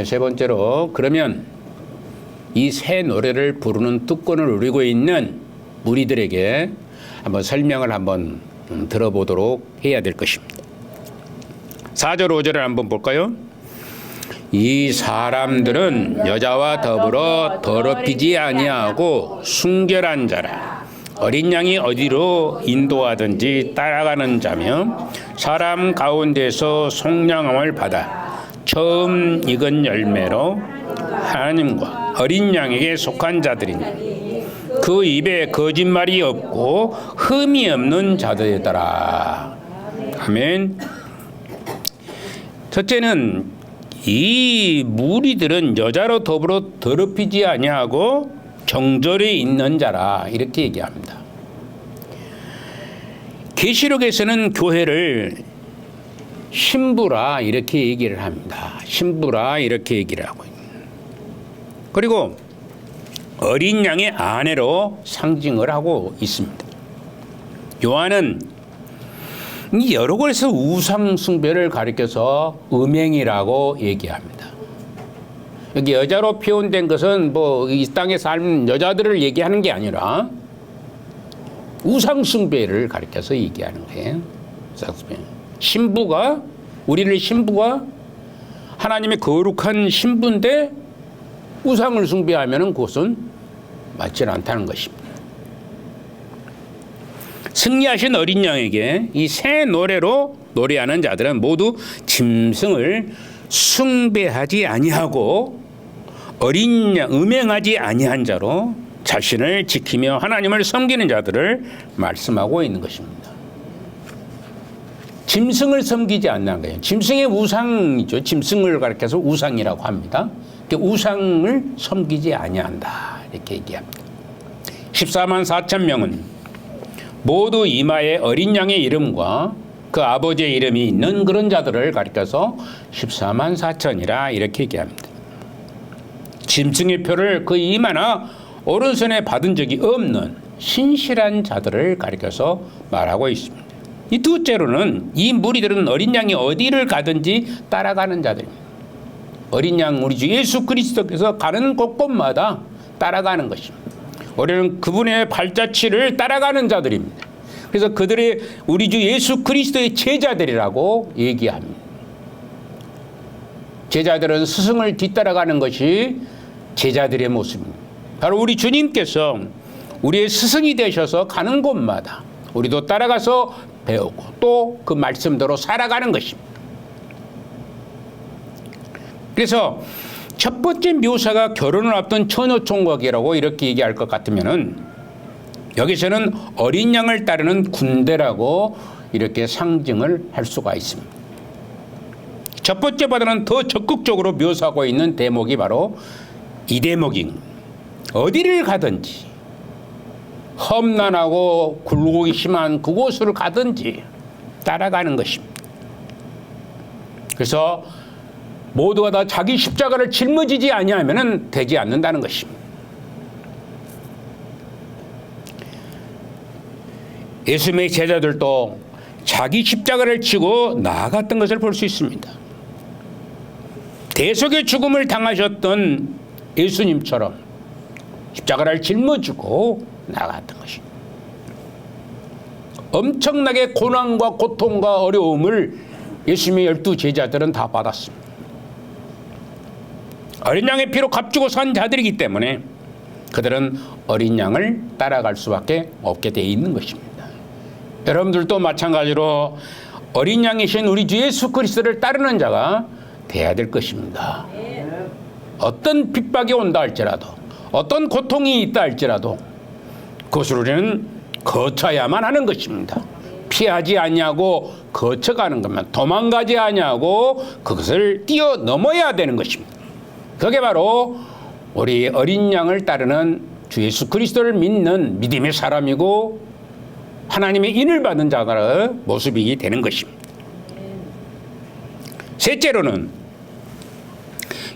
세 번째로, 그러면 이 새 노래를 부르는 특권을 누리고 있는 무리들에게 한번 설명을 한번 들어보도록 해야 될 것입니다. 4절 5절을 한번 볼까요? 이 사람들은 여자와 더불어 더럽히지 아니하고 순결한 자라. 어린 양이 어디로 인도하든지 따라가는 자며 사람 가운데서 속량함을 받아 처음 익은 열매로 하나님과 어린 양에게 속한 자들이니 그 입에 거짓말이 없고 흠이 없는 자들이더라. 아멘. 첫째는 이 무리들은 여자로 더불어 더럽히지 아니하고 정절에 있는 자라, 이렇게 얘기합니다. 계시록에서는 교회를 신부라 이렇게 얘기를 합니다. 신부라 이렇게 얘기를 하고 있습니다. 그리고 어린 양의 아내로 상징을 하고 있습니다. 요한은 여러 곳에서 우상 숭배를 가리켜서 음행이라고 얘기합니다. 여기 여자로 표현된 것은 뭐 이 땅에 사는 여자들을 얘기하는 게 아니라 우상 숭배를 가리켜서 얘기하는 거예요. 신부가, 우리를 신부가 하나님의 거룩한 신부인데 우상을 숭배하면 그것은 맞지 않다는 것입니다. 승리하신 어린 양에게 이 새 노래로 노래하는 자들은 모두 짐승을 숭배하지 아니하고 어린 양, 음행하지 아니한 자로 자신을 지키며 하나님을 섬기는 자들을 말씀하고 있는 것입니다. 짐승을 섬기지 않는 거예요. 짐승의 우상이죠. 짐승을 가리켜서 우상이라고 합니다. 우상을 섬기지 아니한다, 이렇게 얘기합니다. 14만 4천 명은 모두 이마에 어린 양의 이름과 그 아버지의 이름이 있는 그런 자들을 가리켜서 14만 4천이라 이렇게 얘기합니다. 짐승의 표를 그 이마나 오른손에 받은 적이 없는 신실한 자들을 가리켜서 말하고 있습니다. 이 둘째로는 이 무리들은 어린 양이 어디를 가든지 따라가는 자들입니다. 어린 양 우리 주 예수 그리스도께서 가는 곳곳마다 따라가는 것입니다. 우리는 그분의 발자취를 따라가는 자들입니다. 그래서 그들이 우리 주 예수 그리스도의 제자들이라고 얘기합니다. 제자들은 스승을 뒤따라가는 것이 제자들의 모습입니다. 바로 우리 주님께서 우리의 스승이 되셔서 가는 곳마다 우리도 따라가서 배우고 또 그 말씀대로 살아가는 것입니다. 그래서 첫 번째 묘사가 결혼을 앞둔 처녀 총각이라고 이렇게 얘기할 것 같으면은 여기서는 어린 양을 따르는 군대라고 이렇게 상징을 할 수가 있습니다. 첫 번째보다는 더 적극적으로 묘사하고 있는 대목이 바로 이 대목입니다. 어디를 가든지 험난하고 굴곡이 심한 그곳을 가든지 따라가는 것입니다. 그래서 모두가 다 자기 십자가를 짊어지지 아니하면 되지 않는다는 것입니다. 예수님의 제자들도 자기 십자가를 지고 나아갔던 것을 볼 수 있습니다. 대속의 죽음을 당하셨던 예수님처럼 십자가를 짊어지고 나아갔던 것입니다. 엄청나게 고난과 고통과 어려움을 예수님의 12 제자들은 다 받았습니다. 어린 양의 피로 값주고 산 자들이기 때문에 그들은 어린 양을 따라갈 수밖에 없게 되어 있는 것입니다. 여러분들도 마찬가지로 어린 양이신 우리 주 예수 그리스도를 따르는 자가 돼야 될 것입니다. 어떤 핍박이 온다 할지라도 어떤 고통이 있다 할지라도 그것을 우리는 거쳐야만 하는 것입니다. 피하지 아니하고 거쳐가는 것만, 도망가지 아니하고 그것을 뛰어넘어야 되는 것입니다. 그게 바로 우리 어린 양을 따르는 주 예수 그리스도를 믿는 믿음의 사람이고 하나님의 인을 받는 자의 모습이 되는 것입니다. 셋째로는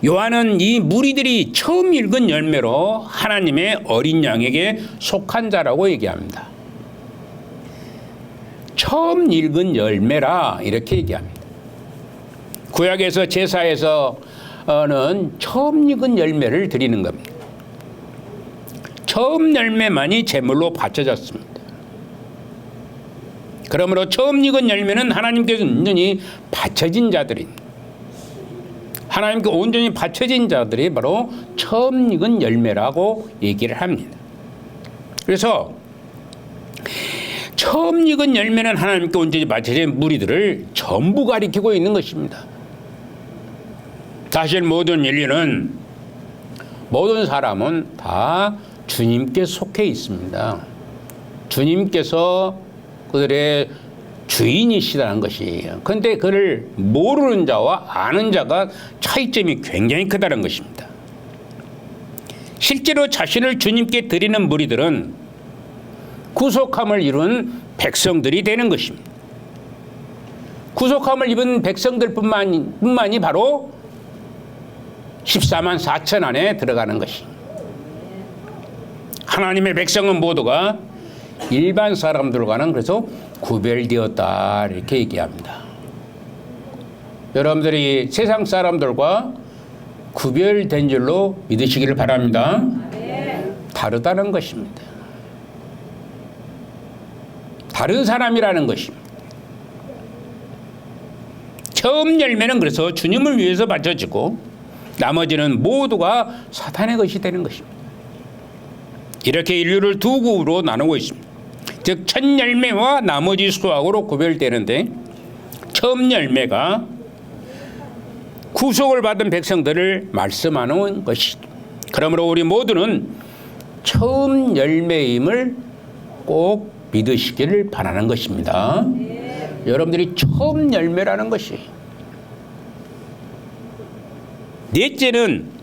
요한은 이 무리들이 처음 읽은 열매로 하나님의 어린 양에게 속한 자라고 얘기합니다. 처음 읽은 열매라 이렇게 얘기합니다. 구약에서 제사에서 처음 익은 열매를 드리는 겁니다. 처음 열매만이 제물로 바쳐졌습니다. 그러므로 처음 익은 열매는 하나님께서 온전히 바쳐진 자들인, 하나님께 온전히 바쳐진 자들이 바로 처음 익은 열매라고 얘기를 합니다. 그래서 처음 익은 열매는 하나님께 온전히 바쳐진 무리들을 전부 가리키고 있는 것입니다. 사실 모든 인류는, 모든 사람은 다 주님께 속해 있습니다. 주님께서 그들의 주인이시다는 것이에요. 그런데 그를 모르는 자와 아는 자가 차이점이 굉장히 크다는 것입니다. 실제로 자신을 주님께 드리는 무리들은 구속함을 이룬 백성들이 되는 것입니다. 구속함을 입은 백성들뿐만이 바로 14만 4천 안에 들어가는 것입니다. 하나님의 백성은 모두가 일반 사람들과는 그래서 구별되었다 이렇게 얘기합니다. 여러분들이 세상 사람들과 구별된 줄로 믿으시기를 바랍니다. 다르다는 것입니다. 다른 사람이라는 것입니다. 처음 열매는 그래서 주님을 위해서 바쳐지고 나머지는 모두가 사탄의 것이 되는 것입니다. 이렇게 인류를 두 그룹으로 나누고 있습니다. 즉 첫 열매와 나머지 수확으로 구별되는데, 처음 열매가 구속을 받은 백성들을 말씀하는 것이죠. 그러므로 우리 모두는 처음 열매임을 꼭 믿으시기를 바라는 것입니다. 여러분들이 처음 열매라는 것이. 넷째는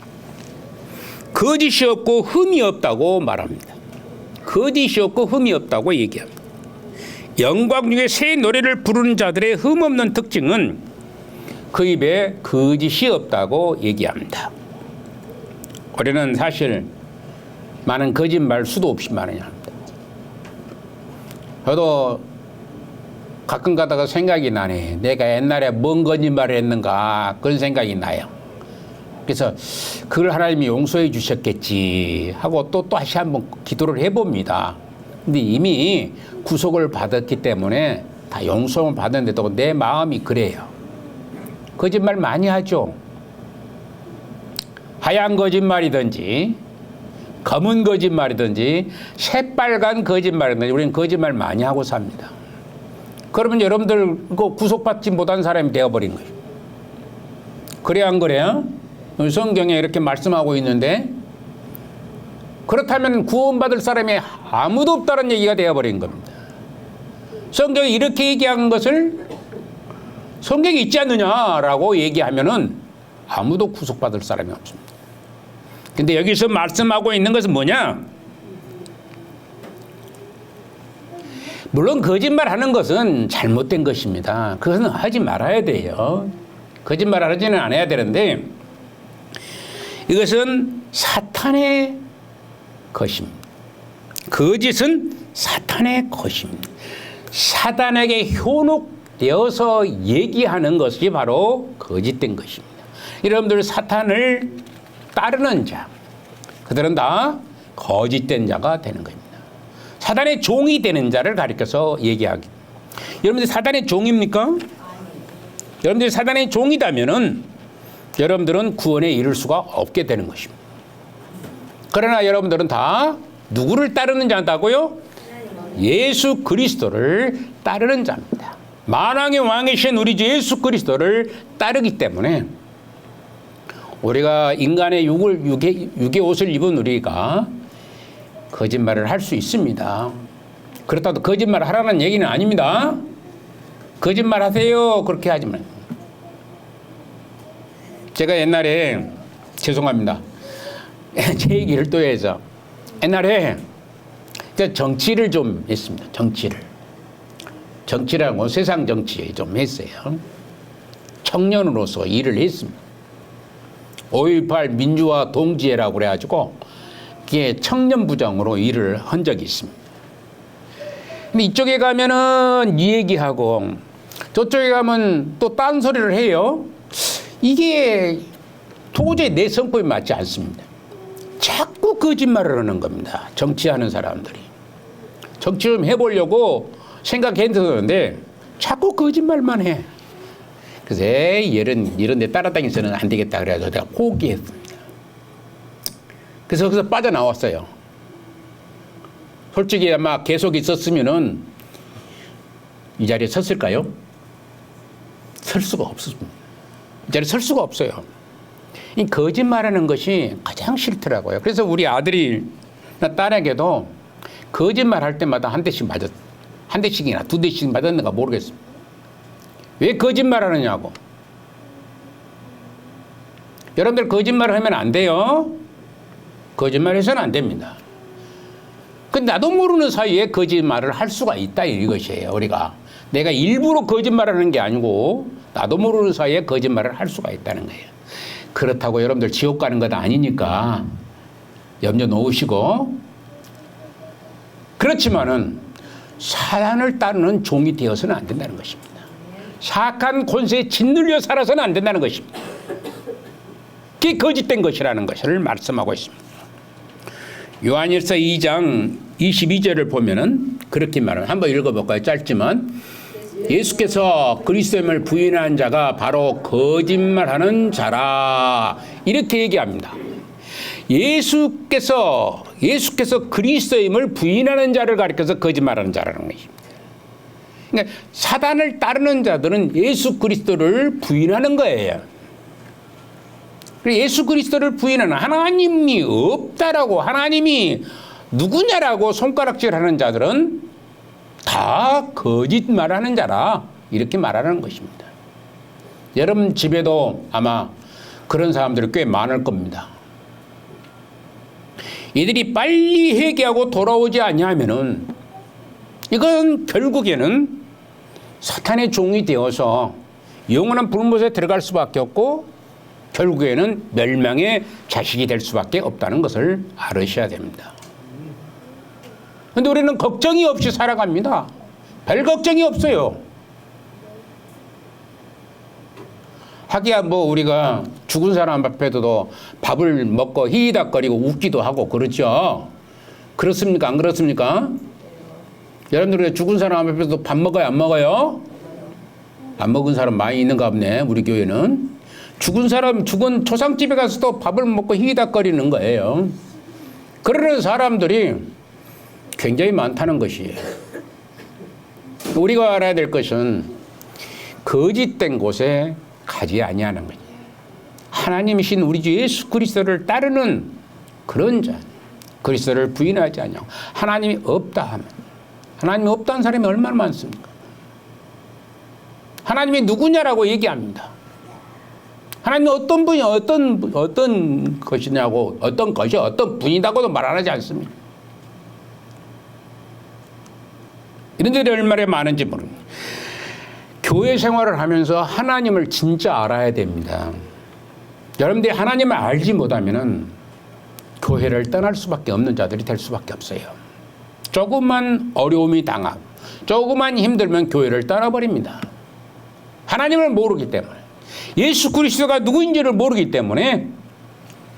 거짓이 없고 흠이 없다고 말합니다. 거짓이 없고 흠이 없다고 얘기합니다. 영광 중에 새 노래를 부르는 자들의 흠 없는 특징은 그 입에 거짓이 없다고 얘기합니다. 우리는 사실 많은 거짓말 수도 없이 많이 합니다. 저도 가끔 가다가 생각이 나네. 내가 옛날에 뭔 거짓말을 했는가 그런 생각이 나요. 그래서 그걸 하나님이 용서해 주셨겠지 하고 또 다시 한번 기도를 해봅니다. 근데 이미 구속을 받았기 때문에 다 용서를 받았는데도 내 마음이 그래요. 거짓말 많이 하죠. 하얀 거짓말이든지 검은 거짓말이든지 새빨간 거짓말이든지 우리는 거짓말 많이 하고 삽니다. 그러면 여러분들 구속받지 못한 사람이 되어버린 거예요. 그래 안 그래요? 성경에 이렇게 말씀하고 있는데, 그렇다면 구원받을 사람이 아무도 없다는 얘기가 되어버린 겁니다. 성경이 이렇게 얘기한 것을 성경에 있지 않느냐라고 얘기하면은 아무도 구속받을 사람이 없습니다. 근데 여기서 말씀하고 있는 것은 뭐냐? 물론 거짓말 하는 것은 잘못된 것입니다. 그것은 하지 말아야 돼요. 거짓말 하지는 않아야 되는데, 이것은 사탄의 것입니다. 거짓은 사탄의 것입니다. 사탄에게 현혹되어서 얘기하는 것이 바로 거짓된 것입니다. 여러분들 사탄을 따르는 자, 그들은 다 거짓된 자가 되는 겁니다. 사탄의 종이 되는 자를 가리켜서 얘기하기. 여러분들 사탄의 종입니까? 여러분들이 사탄의 종이다면은 여러분들은 구원에 이를 수가 없게 되는 것입니다. 그러나 여러분들은 다 누구를 따르는 자다고요? 예수 그리스도를 따르는 자입니다. 만왕의 왕이신 우리 예수 그리스도를 따르기 때문에 우리가 인간의 육의 옷을 입은 우리가 거짓말을 할 수 있습니다. 그렇다고 거짓말 하라는 얘기는 아닙니다. 거짓말 하세요. 그렇게 하지 마요. 제가 옛날에, 죄송합니다. 제 얘기를 또 해서, 옛날에 정치를 좀 했습니다. 정치라고 세상 정치에 좀 했어요. 청년으로서 일을 했습니다. 5.18 민주화 동지회라고 그래가지고 그게 청년부장으로 일을 한 적이 있습니다. 근데 이쪽에 가면은 이 얘기하고 저쪽에 가면 또 딴 소리를 해요. 이게 도저히 내 성품에 맞지 않습니다. 자꾸 거짓말을 하는 겁니다. 정치하는 사람들이. 정치 좀 해보려고 생각했는데 자꾸 거짓말만 해. 그래서 이런 데 따라다니서는 안 되겠다 그래서 내가 포기했습니다. 그래서 거기서 빠져나왔어요. 솔직히 아마 계속 있었으면은 이 자리에 섰을까요? 설 수가 없었습니다. 이 자리에 설 수가 없어요. 이 거짓말하는 것이 가장 싫더라고요. 그래서 우리 아들이나 딸에게도 거짓말할 때마다 한 대씩이나 두 대씩 맞았는가 모르겠습니다. 왜 거짓말하느냐고. 여러분들 거짓말을 하면 안 돼요. 거짓말해서는 안 됩니다. 근데 나도 모르는 사이에 거짓말을 할 수가 있다 이것이에요. 우리가 내가 일부러 거짓말하는 게 아니고 나도 모르는 사이에 거짓말을 할 수가 있다는 거예요. 그렇다고 여러분들 지옥 가는 것 아니니까 염려 놓으시고, 그렇지만은 사단을 따르는 종이 되어서는 안 된다는 것입니다. 사악한 권세에 짓눌려 살아서는 안 된다는 것입니다. 그게 거짓된 것이라는 것을 말씀하고 있습니다. 요한일서 2장 22절을 보면은 그렇게 말합니다. 한번 읽어볼까요? 짧지만. 예수께서 그리스도임을 부인한 자가 바로 거짓말하는 자라, 이렇게 얘기합니다. 예수께서 그리스도임을 부인하는 자를 가리켜서 거짓말하는 자라는 것입니다. 그러니까 사단을 따르는 자들은 예수 그리스도를 부인하는 거예요. 예수 그리스도를 부인하는, 하나님이 없다라고, 하나님이 누구냐라고 손가락질하는 자들은 다 거짓말하는 자라, 이렇게 말하는 것입니다. 여러분 집에도 아마 그런 사람들이 꽤 많을 겁니다. 이들이 빨리 회개하고 돌아오지 아니하면은 이건 결국에는 사탄의 종이 되어서 영원한 불못에 들어갈 수밖에 없고 결국에는 멸망의 자식이 될 수밖에 없다는 것을 알으셔야 됩니다. 그런데 우리는 걱정이 없이 살아갑니다. 별 걱정이 없어요. 하기야 뭐 우리가 죽은 사람 앞에도 밥을 먹고 히히닥거리고 웃기도 하고 그렇죠. 그렇습니까? 안 그렇습니까? 여러분들 죽은 사람 앞에서도 밥 먹어요? 안 먹어요? 안 먹은 사람 많이 있는가 보네. 우리 교회는. 죽은 초상집에 가서도 밥을 먹고 히히닥거리는 거예요. 그러는 사람들이 굉장히 많다는 것이에요. 우리가 알아야 될 것은 거짓된 곳에 가지 아니하는 거예요. 하나님이신 우리 주 예수 그리스도를 따르는 그런 자, 그리스도를 부인하지 않냐고. 하나님이 없다 하면, 하나님이 없다는 사람이 얼마나 많습니까? 하나님이 누구냐라고 얘기합니다. 하나님이 어떤 분이 어떤 것이냐고, 어떤 것이 어떤 분이다고도 말 안 하지 않습니다. 이런 데이 얼마나 많은지 모릅니다. 교회 생활을 하면서 하나님을 진짜 알아야 됩니다. 여러분들이 하나님을 알지 못하면은 교회를 떠날 수밖에 없는 자들이 될 수밖에 없어요. 조금만 어려움이 당하고 조금만 힘들면 교회를 떠나버립니다. 하나님을 모르기 때문에, 예수 그리스도가 누구인지를 모르기 때문에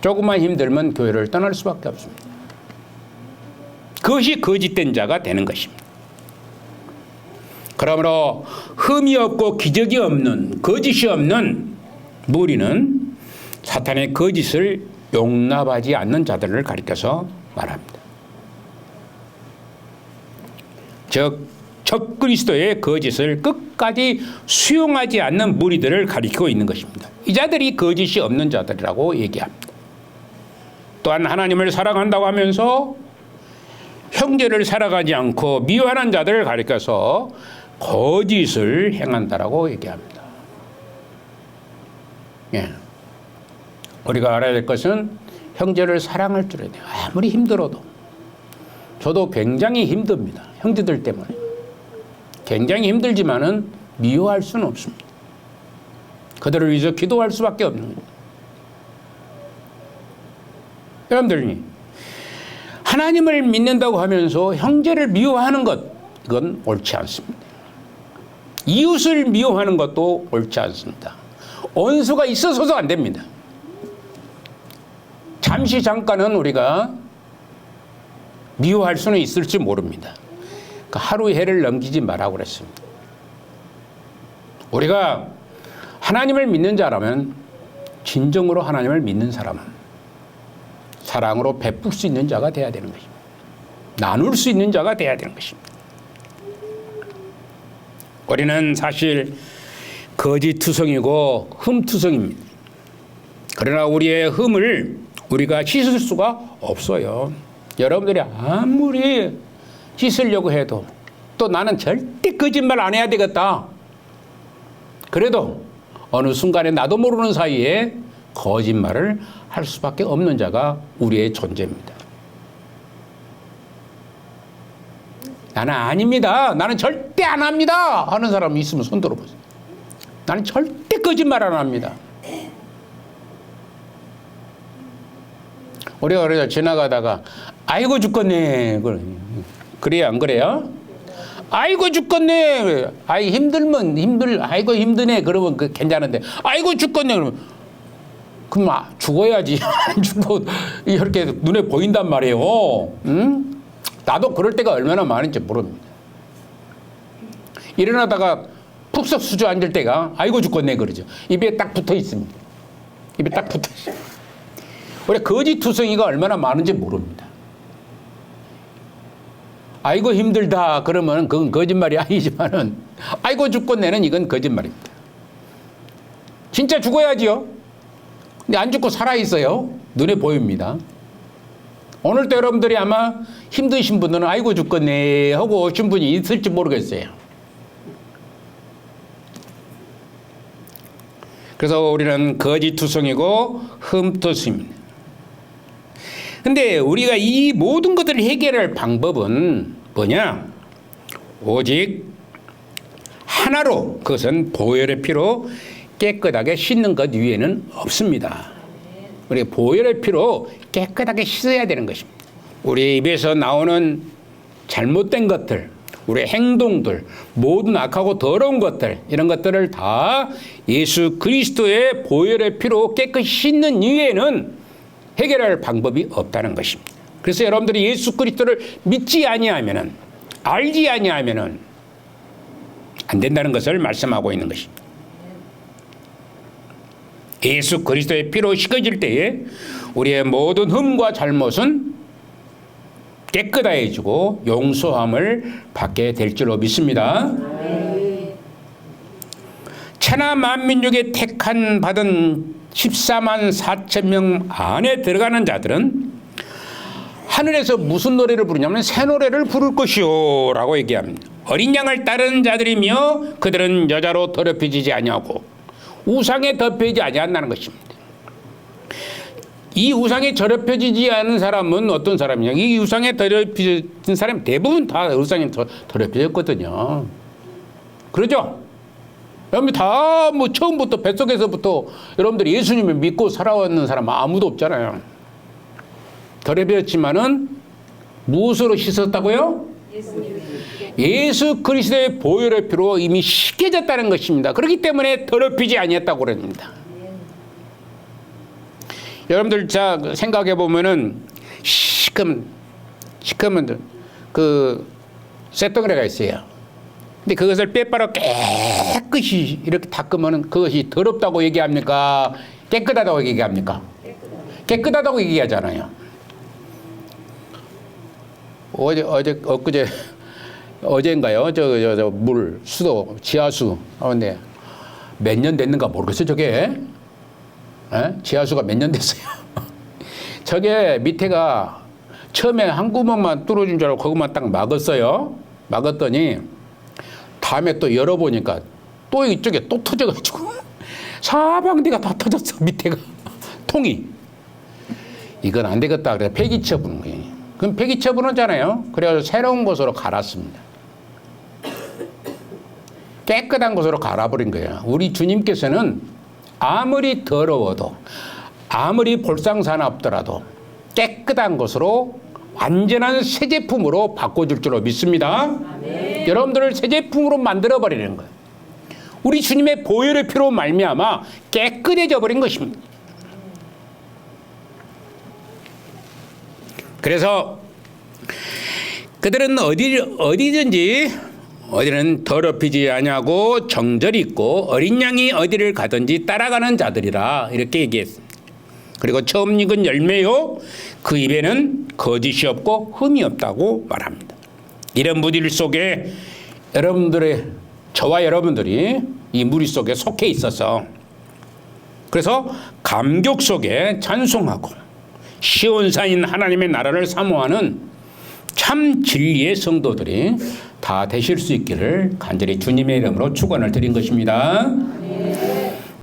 조금만 힘들면 교회를 떠날 수밖에 없습니다. 그것이 거짓된 자가 되는 것입니다. 그러므로 흠이 없고 기적이 없는, 거짓이 없는 무리는 사탄의 거짓을 용납하지 않는 자들을 가리켜서 말합니다. 즉 적그리스도의 거짓을 끝까지 수용하지 않는 무리들을 가리키고 있는 것입니다. 이 자들이 거짓이 없는 자들이라고 얘기합니다. 또한 하나님을 사랑한다고 하면서 형제를 사랑하지 않고 미워하는 자들을 가리켜서 거짓을 행한다라고 얘기합니다. 예. 우리가 알아야 될 것은 형제를 사랑할 줄 알아야 돼요. 아무리 힘들어도. 저도 굉장히 힘듭니다. 형제들 때문에. 굉장히 힘들지만은 미워할 수는 없습니다. 그들을 위해서 기도할 수밖에 없는 거예요. 여러분들이 하나님을 믿는다고 하면서 형제를 미워하는 것, 이건 옳지 않습니다. 이웃을 미워하는 것도 옳지 않습니다. 원수가 있어서도 안 됩니다. 잠시 잠깐은 우리가 미워할 수는 있을지 모릅니다. 그 하루 해를 넘기지 말라고 그랬습니다. 우리가 하나님을 믿는 자라면, 진정으로 하나님을 믿는 사람은 사랑으로 베풀 수 있는 자가 돼야 되는 것입니다. 나눌 수 있는 자가 돼야 되는 것입니다. 우리는 사실 거짓투성이고 흠투성입니다. 그러나 우리의 흠을 우리가 씻을 수가 없어요. 여러분들이 아무리 씻으려고 해도 또 나는 절대 거짓말 안 해야 되겠다. 그래도 어느 순간에 나도 모르는 사이에 거짓말을 할 수밖에 없는 자가 우리의 존재입니다. 나는 아닙니다. 나는 절대 안 합니다. 하는 사람이 있으면 손 들어보세요. 나는 절대 거짓말 안 합니다. 우리가 그래서 지나가다가 아이고 죽겠네. 그래요, 안 그래요? 아이고 죽겠네. 아이 힘들면 아이고 힘드네. 그러면 그 괜찮은데 아이고 죽겠네. 그러면 그럼 죽어야지. 안 죽고 이렇게 눈에 보인단 말이에요. 응? 나도 그럴 때가 얼마나 많은지 모릅니다. 일어나다가 푹 수저 앉을 때가 아이고 죽겠네 그러죠. 입에 딱 붙어 있습니다. 입에 딱 붙어 있어요. 우리 거짓투성이가 얼마나 많은지 모릅니다. 아이고 힘들다 그러면 그건 거짓말이 아니지만은 아이고 죽겠네는 이건 거짓말입니다. 진짜 죽어야지요. 근데 안 죽고 살아있어요. 눈에 보입니다. 오늘도 여러분들이 아마 힘드신 분들은 아이고 죽겠네 하고 오신 분이 있을지 모르겠어요. 그래서 우리는 거짓투성이고 흠투성입니다. 근데 우리가 이 모든 것들을 해결할 방법은 뭐냐? 오직 하나로, 그것은 보혈의 피로 깨끗하게 씻는 것 위에는 없습니다. 우리가 보혈의 피로 깨끗하게 씻어야 되는 것입니다. 우리 입에서 나오는 잘못된 것들, 우리의 행동들, 모든 악하고 더러운 것들, 이런 것들을 다 예수 그리스도의 보혈의 피로 깨끗이 씻는 이외에는 해결할 방법이 없다는 것입니다. 그래서 여러분들이 예수 그리스도를 믿지 아니하면은, 알지 아니하면은 안 된다는 것을 말씀하고 있는 것입니다. 예수 그리스도의 피로 씻어질 때에 우리의 모든 흠과 잘못은 깨끗해지고 용서함을 받게 될 줄로 믿습니다. 천하 만민족의 택한 받은 14만 4천 명 안에 들어가는 자들은 하늘에서 무슨 노래를 부르냐면 새 노래를 부를 것이요 라고 얘기합니다. 어린 양을 따르는 자들이며 그들은 여자로 더럽혀지지 아니하고 우상에 더럽혀지지 아니한다는 것입니다. 이 우상에 더럽혀지지 않은 사람은 어떤 사람이냐? 이 우상에 더럽혀진 사람 대부분 다 우상에 더럽혀졌거든요. 그러죠? 여러분 다 뭐 처음부터 뱃속에서부터 여러분들이 예수님을 믿고 살아왔는 사람 아무도 없잖아요. 더럽혀졌지만은 무엇으로 씻었다고요? 예수 그리스도의 보혈의 피로 이미 씻겨졌다는 것입니다. 그렇기 때문에 더럽히지 아니했다고 그럽니다. 여러분들 자 생각해 보면은 시커먼 그 쇳덩어리가 있어요. 근데 그것을 빼빨아 깨끗이 이렇게 닦으면은 그것이 더럽다고 얘기합니까? 깨끗하다고 얘기합니까? 깨끗하다고 얘기하잖아요. 어제인가요? 저 물 수도 지하수. 근데 몇 년 됐는가 모르겠어요. 저게 지하수가 몇 년 됐어요. 저게 밑에가 처음에 한 구멍만 뚫어준 줄 알고 그것만 딱 막았어요. 막았더니 다음에 또 열어보니까 또 이쪽에 또 터져가지고 사방대가 다 터졌어. 밑에가 통이. 이건 안 되겠다. 그래서 폐기 처분한 거예요. 그럼 폐기 처분하잖아요. 그래가지고 새로운 곳으로 갈았습니다. 깨끗한 곳으로 갈아버린 거예요. 우리 주님께서는 아무리 더러워도 아무리 볼상사나 없더라도 깨끗한 것으로 완전한 새 제품으로 바꿔줄 줄로 믿습니다. 네. 여러분들을 새 제품으로 만들어버리는 거예요. 우리 주님의 보혈의 피로 말미암아 깨끗해져 버린 것입니다. 그래서 그들은 어디든지 어디는 더럽히지 아니하고 정절이 있고 어린 양이 어디를 가든지 따라가는 자들이라 이렇게 얘기했습니다. 그리고 처음 익은 열매요 그 입에는 거짓이 없고 흠이 없다고 말합니다. 이런 무리 속에 저와 여러분들이 이 무리 속에 속해 있어서 그래서 감격 속에 찬송하고 시온산인 하나님의 나라를 사모하는 참 진리의 성도들이 다 되실 수 있기를 간절히 주님의 이름으로 축원을 드린 것입니다.